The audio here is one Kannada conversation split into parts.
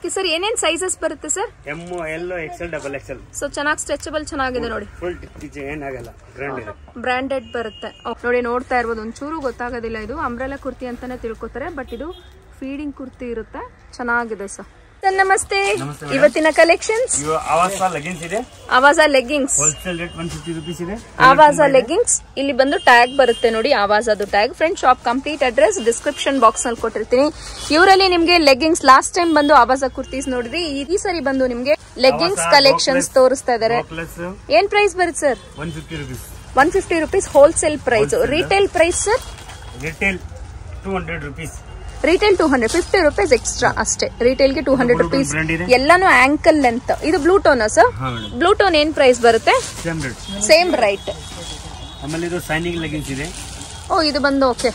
ಸರ್ ಏನೇನ್ ಸೈಜಸ್ ಬರುತ್ತೆ sir? M L XL double XL. So ಚೆನ್ನಾಗಿ ಸ್ಟ್ರೆಚಬಲ್ ಚೆನ್ನಾಗಿದೆ ನೋಡಿ. ಫುಲ್ ಏನಾಗಲ್ಲ, ಬ್ರಾಂಡೆಡ್ ಬರುತ್ತೆ ನೋಡಿ. ನೋಡ್ತಾ ಇರ್ಬೋದು, ಒಂಚೂರು ಗೊತ್ತಾಗೋದಿಲ್ಲ. ಇದು ಅಂಬ್ರೆಲಾ ಕುರ್ತಿ ಅಂತಾನೆ ತಿಳ್ಕೊತಾರೆ, ಬಟ್ ಇದು ಫೀಡಿಂಗ್ ಕುರ್ತಿ ಇರುತ್ತೆ. ಚೆನ್ನಾಗಿದೆ ಸರ್. ನಮಸ್ತೆ. ಇವತ್ತಿನ collections Aavaja leggings wholesale rate 150 rupees ಇದೆ. ಆವಾಜ ಲೆಗ್ಗಿಂಗ್ಸ್ ಇಲ್ಲಿ ಬಂದು ಟ್ಯಾಗ್ ಬರುತ್ತೆ ನೋಡಿ, ಆವಾಜದು tag. Friend shop complete address description box ನಲ್ಲಿ ಕೊಟ್ಟಿರ್ತೀನಿ. ಇವರಲ್ಲಿ ನಿಮ್ಗೆ ಲೆಗ್ಗಿಂಗ್ಸ್ ಲಾಸ್ಟ್ ಟೈಮ್ ಬಂದು ಆವಾಜ ಕುರ್ತೀಸ್ ನೋಡಿದ್ರಿ. ಈ ಸರಿ ಬಂದು ನಿಮ್ಗೆ ಲೆಗ್ಗಿಂಗ್ಸ್ ಕಲೆಕ್ಷನ್ಸ್ ತೋರಿಸ್ತಾ ಇದಾರೆ. ಏನ್ ಪ್ರೈಸ್ ಬರುತ್ತೆ ಸರ್? 150 rupees. 150 rupees wholesale price. Retail price sir? Retail 200 rupees. Retail 200, 50 rupees extra ಅಷ್ಟೇ. ರಿಟೇಲ್ಗೆ 200 ರೂಪೀಸ್. ಎಲ್ಲಾನು ಆಂಕಲ್ ಲೆಂತ್. ಇದು blue tone sir? Blue tone ಏನ್ ಪ್ರೈಸ್ ಬರುತ್ತೆ? Same right. ಆಮೇಲೆ ಇದು ಸೈನಿಂಗ್ ಲೆಗ್ಗಿಂಗ್ಸ್ ಇದೆ. ಓ, ಇದು ಬಂದು okay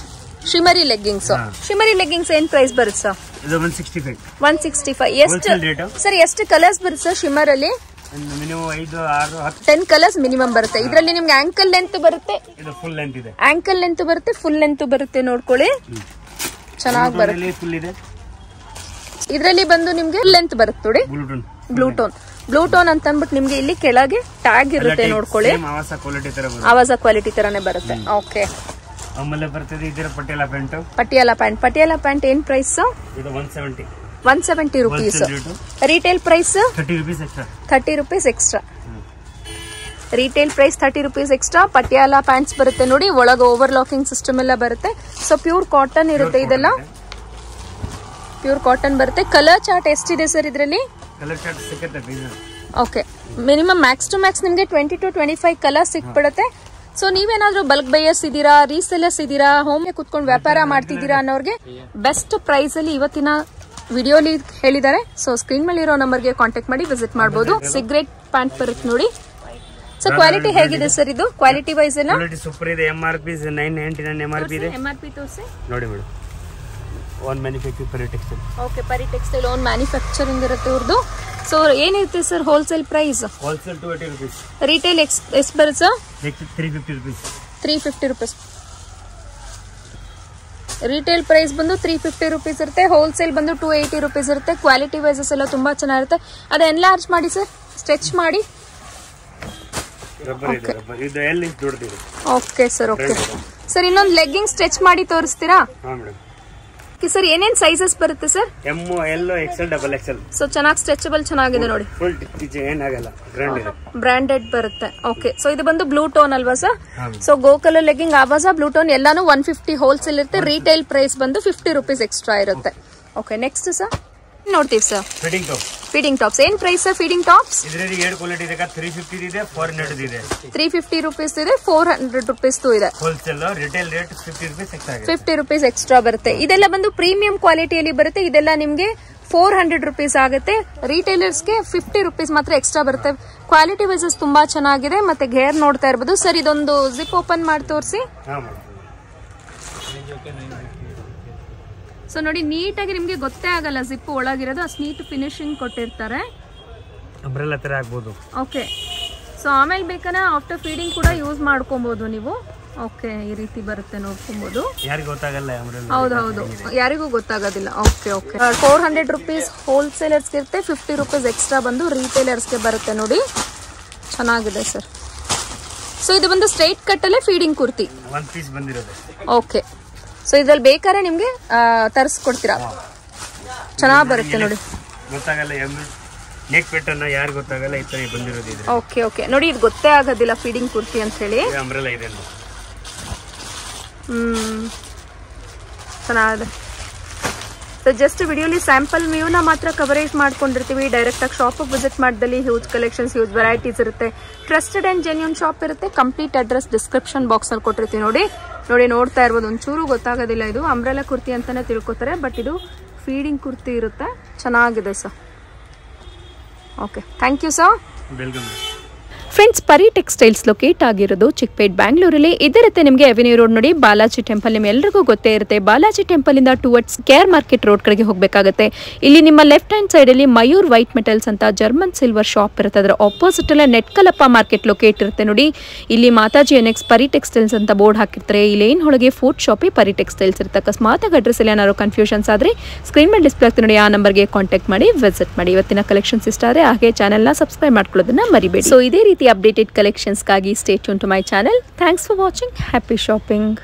shimmery leggings. Shimmery leggings ಏನ್ ಪ್ರೈಸ್ ಬರುತ್ತೆ ಸರ್? ಇದು 165. 165. ಎಷ್ಟು ಸರ್, ಎಷ್ಟು ಕಲರ್ಸ್ ಬರುತ್ತೆ ಸರ್ ಶಿಮರ್ ಅಲ್ಲಿ? ಮಿನಿಮಮ್ 5, 6, 10 ಕಲರ್ಸ್ ಮಿನಿಮಮ್ ಬರುತ್ತೆ. ಇದರಲ್ಲಿ ನಿಮ್ಗೆ ಆಂಕಲ್ ಲೆಂತ್ ಬರುತ್ತೆ, ಇದು ಫುಲ್ ಲೆಂತ್ ಇದೆ. ಆಂಕಲ್ ಲೆಂತ್ ಬರುತ್ತೆ, ಫುಲ್ ಲೆಂತ್ ಬರುತ್ತೆ. ನೋಡ್ಕೊಳ್ಳಿ, ಚೆನ್ನಾಗಿ ಬರುತ್ತೆ. ಇದರಲ್ಲಿ ಬಂದು ನಿಮ್ಗೆ ಲೆಂತ್ ಬರುತ್ತೆ ನೋಡಿ, ಬ್ಲೂ ಟೋನ್ ಅಂತ ಅಂದ್ಬಿಟ್ಟು ನಿಮ್ಗೆ ಇಲ್ಲಿ ಕೆಳಗೆ ಟ್ಯಾಗ್ ಇರುತ್ತೆ. ನೋಡ್ಕೊಳ್ಳಿ, ಆವಾಜ ಕ್ವಾಲಿಟಿ ತರಾನೇ ಬರುತ್ತೆ. ಓಕೆ. ಆಮೇಲೆ ಬರ್ತದೆ ಇದರ ಪಟಿಯಾಲ ಪ್ಯಾಂಟ್. ಪಟಿಯಾಲ ಪ್ಯಾಂಟ್ ಏನ್ ಪ್ರೈಸ್? ಇದು 170. 170 rupees. Retail price 30 rupees extra. 30 rupees extra. Retail price 30 rupees extra. Patiala pants ಬರುತ್ತೆ ನೋಡಿ, ಒಳಗೆ ಓವರ್ ಲಾಕಿಂಗ್ ಸಿಸ್ಟಮ್ ಎಲ್ಲ ಬರುತ್ತೆ. ಸೊ ಪ್ಯೂರ್ ಕಾಟನ್ ಇರುತ್ತೆ. ಇದೆಲ್ಲ ಪ್ಯೂರ್ ಕಾಟನ್ ಬರುತ್ತೆ. ಕಲರ್ ಚಾರ್ಟ್ ಎಷ್ಟಿದೆ ಸರ್ ಇದರಲ್ಲಿ? Okay, minimum max to max ನಿಮ್ಗೆ 20 to 25 ಕಲರ್ ಸಿಕ್ಬಿಡುತ್ತೆ. ಸೊ ನೀವೇನಾದ್ರೂ ಬಲ್ಕ್ ಬೈಯರ್ಸ್ ಇದೀರಾ, ರೀಸೆಲರ್ಸ್ ಇದೀರಾ, ಹೋಮ್ ಕುತ್ಕೊಂಡು ವ್ಯಾಪಾರ ಮಾಡ್ತಿದ್ದೀರಾ ಅನ್ನೋರ್ಗೆ ಬೆಸ್ಟ್ ಪ್ರೈಸ್ ಅಲ್ಲಿ ಇವತ್ತಿನ ವಿಡಿಯೋಲಿ ಹೇಳಿದ್ದಾರೆ. ಸೊ ಸ್ಕ್ರೀನ್ ಮೇಲೆ ಇರೋ ನಂಬರ್ಗೆ ಕಾಂಟ್ಯಾಕ್ಟ್ ಮಾಡಿ ವಿಸಿಟ್ ಮಾಡಬಹುದು. ಸಿಗರೇಟ್ ಪ್ಯಾಂಟ್ ಬರುತ್ತೆ ನೋಡಿ. ಸೊ ಕ್ವಾಲಿಟಿ ಹೇಗಿದೆ ಸರ್? ಇದು ಕ್ವಾಲಿಟಿ ವೈಸ್ ಎಲ್ಲ ಸೂಪರ್ ಇದೆ. MRP 999 MRP ಇದೆ. MRP ತೋರಿಸಿ ನೋಡಿ madam. Own manufacture Pari textile. Okay, Pari textile own manufacturing ಇರುತ್ತೆ ಇವ್ರದ್ದು. ಸೊ ಏನಿರುತ್ತೆ sir wholesale price? Wholesale 280 rupees. Retail ಎಷ್ಟು ಬರುತ್ತೆ sir? 350 rupees. 350 rupees. Retail price ಬಂದು 350 ರೂಪೀಸ್ ಇರುತ್ತೆ. ಹೋಲ್ಸೇಲ್ ಬಂದು 280 ರೂಪೀಸ್ ಇರುತ್ತೆ. ಕ್ವಾಲಿಟಿ ವೈಸಸ್ ಎಲ್ಲ ತುಂಬಾ ಚೆನ್ನಾಗಿರುತ್ತೆ. ಅದು ಎನ್ಲಾರ್ಜ್ ಮಾಡಿ ಸರ್, ಸ್ಟ್ರೆಚ್ ಮಾಡಿ. Okay sir, okay sir. ಇನ್ನೊಂದು ಲೆಗ್ಗಿಂಗ್ ಸ್ಟ್ರೆಚ್ ಮಾಡಿ ತೋರಿಸ್ತೀರಾ? ಸರ್ ಏನೇನ್ ಸೈಜಸ್ ಬರುತ್ತೆ sir? M L XL double XL. So ಚೆನ್ನಾಗಿ ಸ್ಟ್ರೆಚಬಲ್ ಚೆನ್ನಾಗಿದೆ ನೋಡಿ. ಫುಲ್ ಏನಾಗಲ್ಲ, ಬ್ರಾಂಡೆಡ್ ಬರುತ್ತೆ. ಓಕೆ. ಸೊ ಇದು ಬಂದು ಬ್ಲೂ ಟೋನ್ ಅಲ್ವಾ sir? So go colour legging, Aavaja blue tone ಎಲ್ಲಾನು 150 ಹೋಲ್ಸೇಲ್ ಇರುತ್ತೆ. ರಿಟೇಲ್ ಪ್ರೈಸ್ ಬಂದು 50 ರೂಪೀಸ್ ಎಕ್ಸ್ಟ್ರಾ ಇರುತ್ತೆ. ಓಕೆ, ನೆಕ್ಸ್ಟ್ ಸರ್ ನೋಡ್ತೀವಿ ಸರ್. ಫೀಡಿಂಗ್ ಟಾಪ್ಸ್ ಏನ್ ಪ್ರೈಸ್ ಸರ್? ಫೀಡಿಂಗ್ ಟಾಪ್ಸ್ ಇದರಲ್ಲಿ 2 ಕ್ವಾಲಿಟಿ ಇದೆ. 350 ಇದೆ, 400 ಇದೆ. 350 ರೂಪೀಸ್ ಇದೆ, 400 ರೂಪೀಸ್ ಇದೆ. Wholesale retail rate 50 rupees extra. 50 rupees extra ಬರುತ್ತೆ. ಇದೆಲ್ಲ ಬಂದು ಪ್ರೀಮಿಯಂ ಕ್ವಾಲಿಟಿಯಲ್ಲಿ ಬರುತ್ತೆ. ಇದೆಲ್ಲ ನಿಮ್ಗೆ 400 ರೂಪೀಸ್ ಆಗುತ್ತೆ. ರಿಟೇಲರ್ಸ್ಗೆ 50 ರೂಪೀಸ್ ಮಾತ್ರ ಎಕ್ಸ್ಟ್ರಾ ಬರುತ್ತೆ. ಕ್ವಾಲಿಟಿ ವೈಸಸ್ ತುಂಬಾ ಚೆನ್ನಾಗಿದೆ. ಮತ್ತೆ ಗೇರ್ ನೋಡ್ತಾ ಇರಬಹುದು ಸರ್. ಇದೊಂದು ಜಿಪ್ ಓಪನ್ ಮಾಡಿ ತೋರಿಸಿ. ಸೊ ನೋಡಿ, ನೀಟಾಗಿ ನಿಮ್ಗೆ ಗೊತ್ತೇ ಆಗಲ್ಲ ಜಿಪ್ ಒಳಗಿರೋದು, ಅಷ್ಟು ನೀಟ್ ಫಿನಿಶಿಂಗ್ ಕೊಟ್ಟಿರ್ತಾರೆ. ಅಂಬ್ರೆಲಾ ತರ ಆಗ್ಬೋದು. ಓಕೆ. ಸೊ ಆಮೇಲೆ ಬೇಕಾದ್ರೆ ಆಫ್ಟರ್ ಫೀಡಿಂಗ್ ಕೂಡ ಯೂಸ್ ಮಾಡ್ಕೊಬಹುದು ನೀವು. ಓಕೆ, ಈ ರೀತಿ ಬರುತ್ತೆ, ನೋಡ್ಕೊಬಹುದು. ಯಾರಿಗೂ ಗೊತ್ತಾಗಲ್ಲ. ಹೌದೌದು, ಯಾರಿಗೂ ಗೊತ್ತಾಗೋದಿಲ್ಲ. Okay okay. 400 ರೂಪೀಸ್ ಹೋಲ್ಸೇಲರ್ಸ್ಗೆ ಇರುತ್ತೆ. 50 ರೂಪೀಸ್ ಎಕ್ಸ್ಟ್ರಾ ಬಂದು ರಿಟೇಲರ್ಸ್ಗೆ ಬರುತ್ತೆ ನೋಡಿ. ಚೆನ್ನಾಗಿದೆ ಸರ್. ಸೊ ಇದು ಬಂದು ಸ್ಟ್ರೈಟ್ ಕಟ್ ಅಲ್ಲೇ ಫೀಡಿಂಗ್ ಕುರ್ತಿ. 1 ಪೀಸ್ ಬಂದಿರೋದು. ಓಕೆ. ಸೊ ಇದ್ರಲ್ಲಿ ಬೇಕಾದ್ರೆ ನಿಮ್ಗೆ ತರಿಸ್ಕೊಡ್ತೀರಾ. ಚೆನ್ನಾಗಿ ಬರುತ್ತೆ ನೋಡಿ. ಗೊತ್ತಾಗಲ್ಲ ನೆಕ್ ಪ್ಯಾಟರ್ನ್ ಯಾರು ಗೊತ್ತಾಗಲ್ಲ. ಈ ತರ ಬಂದಿರೋದು ಇದೆ. Okay okay. ನೋಡಿ, ಇದು ಗೊತ್ತೇ ಆಗೋದಿಲ್ಲ ಫೀಡಿಂಗ್ ಕುರ್ತಿ ಅಂತ ಹೇಳಿ. ಅಂಬ್ರೆಲಾ ಇದೆ. ಚೆನ್ನಾಗಿದೆ. ಸೊ ಜಸ್ಟ್ ವಿಡಿಯೋಲಿ ಸ್ಯಾಂಪಲ್ ವ್ಯೂನ ಮಾತ್ರ ಕವರೇಜ್ ಮಾಡ್ಕೊಂಡಿರ್ತೀವಿ. ಡೈರೆಕ್ಟ್ ಆಗಿ ಶಾಪ್ ವಿಸಿಟ್ ಮಾಡಿದಲ್ಲಿ ಹ್ಯೂಜ್ ಕಲೆಕ್ಷನ್ಸ್, ಹ್ಯೂಜ್ ವೆರೈಟೀಸ್ ಇರುತ್ತೆ. ಟ್ರಸ್ಟೆಡ್ ಅಂಡ್ ಜೆನ್ಯೂನ್ ಶಾಪ್ ಇರುತ್ತೆ. ಕಂಪ್ಲೀಟ್ ಅಡ್ರೆಸ್ ಡಿಸ್ಕ್ರಿಪ್ಷನ್ ಬಾಕ್ಸ್ ಅಲ್ಲಿ ಕೊಟ್ಟಿರ್ತೀವಿ ನೋಡಿ. ನೋಡ್ತಾ ಇರ್ಬೋದು, ಒಂಚೂರು ಗೊತ್ತಾಗೋದಿಲ್ಲ. ಇದು ಅಂಬ್ರೆಲಾ ಕುರ್ತಿ ಅಂತಾನೆ ತಿಳ್ಕೊತಾರೆ, ಬಟ್ ಇದು ಫೀಡಿಂಗ್ ಕುರ್ತಿ ಇರುತ್ತೆ. ಚೆನ್ನಾಗಿದೆ sir. Okay, thank you sir. Welcome. Friends, Pari textiles locate ಆಗಿರೋದು ಚಿಕ್ಕಪೇಟ್ ಬ್ಯಾಂಗ್ಳೂರಲ್ಲಿ. ಇದರತ್ತೆ ನಿಮಗೆ ಅವೆನ್ಯೂ ರೋಡ್ ನೋಡಿ, ಬಾಲಾಜಿ ಟೆಂಪಲ್ ನಿಮ್ಮೆಲ್ಲರಿಗೂ ಗೊತ್ತೇ ಇರುತ್ತೆ. ಬಾಲಾಜಿ ಟೆಂಪಲ್ ಇಂದ ಟುವರ್ಡ್ಸ್ ಕೇರ್ ಮಾರ್ಕೆಟ್ ರೋಡ್ ಕಡೆಗೆ ಹೋಗಬೇಕಾಗುತ್ತೆ. ಇಲ್ಲಿ ನಿಮ್ಮ ಲೆಫ್ಟ್ ಹ್ಯಾಂಡ್ ಸೈಡ್ ಅಲ್ಲಿ ಮಯೂರ್ ವೈಟ್ ಮೆಟಲ್ಸ್ ಅಂತ ಜರ್ಮನ್ ಸಿಲ್ವರ್ ಶಾಪ್ ಇರುತ್ತೆ. ಅದರ ಆಪೋಸಿಟ್ ಅಲ್ಲೇ ನೆಟ್ಕಲಪ್ಪ ಮಾರ್ಕೆಟ್ ಲೊಕೇಟ್ ಇರುತ್ತೆ ನೋಡಿ. ಇಲ್ಲಿ ಮಾತಾಜಿ ಎನೆಕ್ಸ್ ಪರಿ ಟೆಕ್ಸ್ಟೈಲ್ಸ್ ಅಂತ ಬೋರ್ಡ್ ಹಾಕಿರ್ತಾರೆ. ಈ ಲೇನ್ ಒಳಗೆ ಫುಡ್ ಶಾಪಿ ಪರಿ ಟೆಕ್ಸ್ಟೈಲ್ಸ್ ಇರುತ್ತೆ. ಅಕಸ್ಮಾತ್ ಅಡ್ರೆಸ್ ಅಲ್ಲಿ ಏನಾದ್ರು ಕನ್ಫ್ಯೂಷನ್ಸ್ ಆದ್ರೆ ಸ್ಕ್ರೀನ್ ಮೇಲೆ ಡಿಸ್ಪ್ಲೇ ಆಗ್ತದೆ ನೋಡಿ, ಆ ನಂಬರ್ಗೆ ಕಾಂಟ್ಯಾಕ್ಟ್ ಮಾಡಿ ವಿಸಿಟ್ ಮಾಡಿ. ಇವತ್ತಿನ ಕಲೆಕ್ಷನ್ಸ್ ಇಷ್ಟ ಆದರೆ ಹಾಗೆ ಚಾನೆಲ್ನ ಸಬ್ಸ್ಕ್ರೈಬ್ ಮಾಡ್ಕೊಳ್ಳೋದನ್ನ ಮರಿಬೇಡಿ. ಸೊ ಇದೇ ರೀತಿ ಅಪ್ಡೇಟೆಡ್ ಕಲೆಕ್ಷನ್ಸ್ಗಾಗಿ stay tune to my channel. Thanks for watching. Happy shopping.